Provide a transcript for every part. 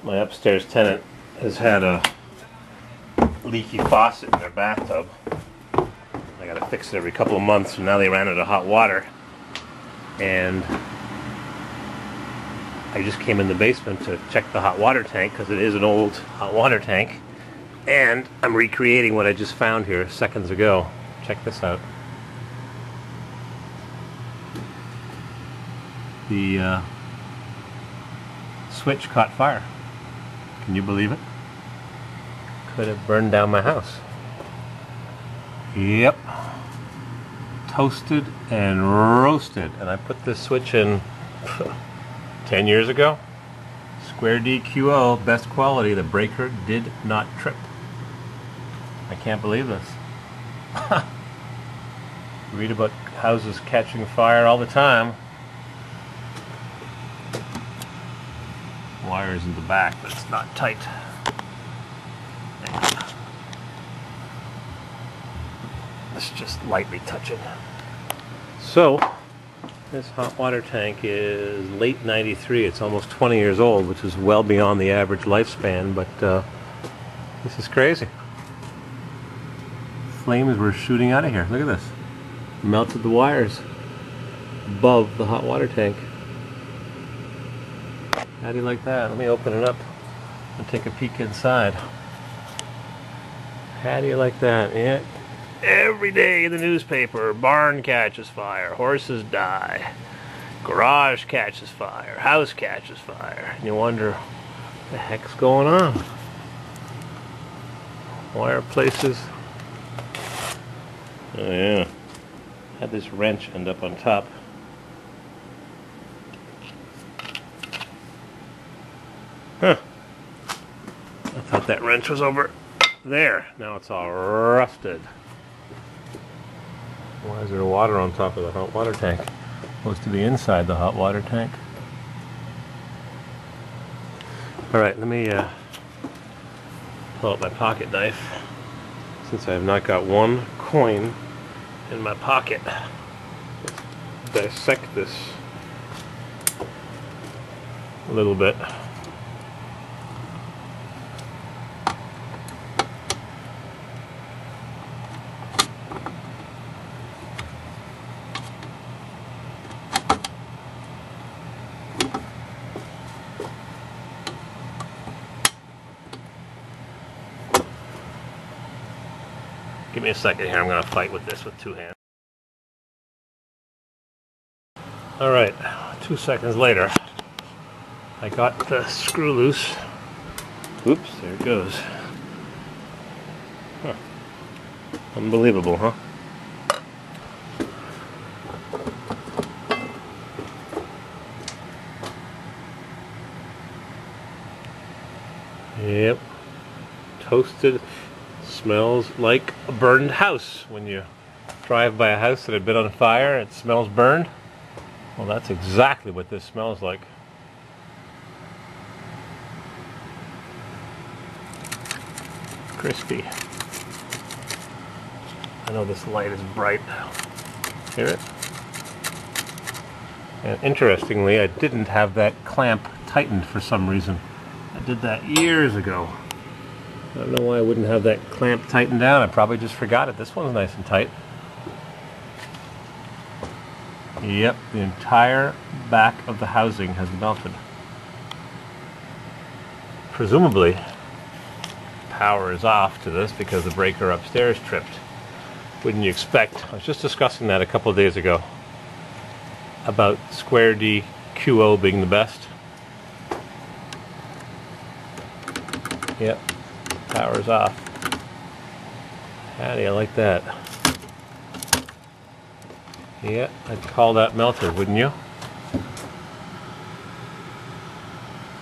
My upstairs tenant has had a leaky faucet in their bathtub. I gotta fix it every couple of months, and now they ran out of hot water. And I just came in the basement to check the hot water tank, because it is an old hot water tank. And I'm recreating what I just found here seconds ago. Check this out. The switch caught fire. Can you believe it? Could have burned down my house. Yep. Toasted and roasted. And I put this switch in 10 years ago. Square DQO, best quality. The breaker did not trip. I can't believe this. Read about houses catching fire all the time. Wires in the back, but it's not tight. Let's just lightly touch it. So, this hot water tank is late 93. It's almost 20 years old, which is well beyond the average lifespan, but this is crazy. Flames were shooting out of here. Look at this. Melted the wires above the hot water tank. How do you like that? Let me open it up and take a peek inside. How do you like that? Yeah. Every day in the newspaper, barn catches fire, horses die, garage catches fire, house catches fire. And you wonder, what the heck's going on? Why are places... Oh yeah. Had this wrench end up on top. Huh. I thought that wrench was over there. Now it's all rusted. Why is there water on top of the hot water tank? Supposed to be inside the hot water tank. Alright, let me pull out my pocket knife, since I have not got one coin in my pocket. Let's dissect this a little bit. Give me a second here, I'm going to fight with this with two hands. Alright, 2 seconds later, I got the screw loose. Oops, there it goes. Huh. Unbelievable, huh? Yep. Toasted. Smells like a burned house. When you drive by a house that had been on fire, it smells burned. Well, that's exactly what this smells like. Crispy. I know this light is bright. Hear it? And interestingly, I didn't have that clamp tightened for some reason. I did that years ago. I don't know why I wouldn't have that clamp tightened down. I probably just forgot it. This one's nice and tight. Yep, the entire back of the housing has melted. Presumably, power is off to this because the breaker upstairs tripped. Wouldn't you expect? I was just discussing that a couple of days ago about Square DQO being the best. Yep. Power's off. How do you like that? Yeah, I'd call that melted, wouldn't you?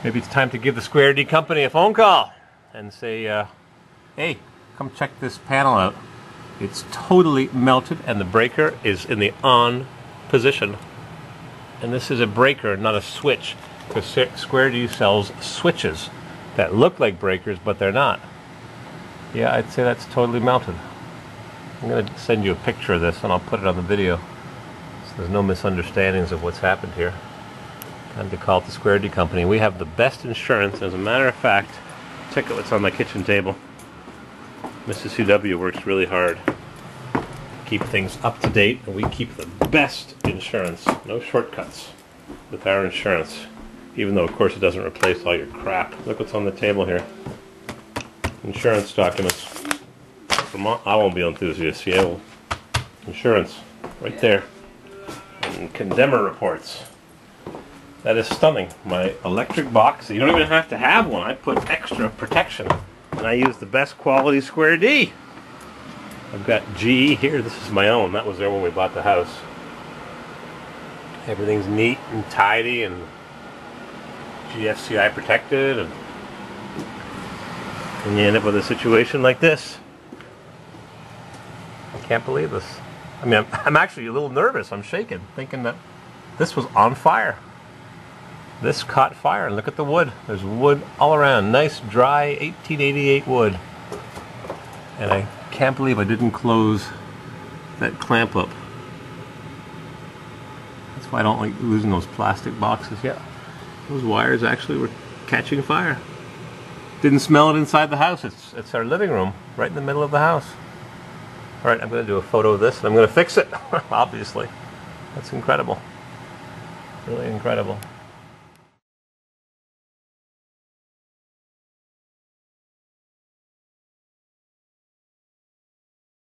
Maybe it's time to give the Square D company a phone call and say, hey, come check this panel out. It's totally melted and the breaker is in the on position. And this is a breaker, not a switch, because Square D sells switches that look like breakers, but they're not. Yeah, I'd say that's totally melted. I'm going to send you a picture of this and I'll put it on the video so there's no misunderstandings of what's happened here. Time to call the Square D Company. We have the best insurance. As a matter of fact, check out what's on my kitchen table. Mrs. CW works really hard to keep things up to date, and we keep the best insurance. No shortcuts with our insurance. Even though, of course, it doesn't replace all your crap. Look what's on the table here. Insurance documents. From automobile enthusiasts, yeah. Well, insurance, right there. And condemner reports. That is stunning. My electric box, you don't even have to have one. I put extra protection. And I use the best quality Square D. I've got GE here. This is my own. That was there when we bought the house. Everything's neat and tidy and GFCI protected, and you end up with a situation like this. I can't believe this. I mean, I'm actually a little nervous. I'm shaking, thinking that this was on fire. This caught fire, and look at the wood. There's wood all around. Nice, dry 1888 wood. And I can't believe I didn't close that clamp up. That's why I don't like losing those plastic boxes. Yeah. Those wires actually were catching fire. Didn't smell it inside the house. It's our living room, right in the middle of the house. All right, I'm going to do a photo of this, and I'm going to fix it, obviously. That's incredible. Really incredible.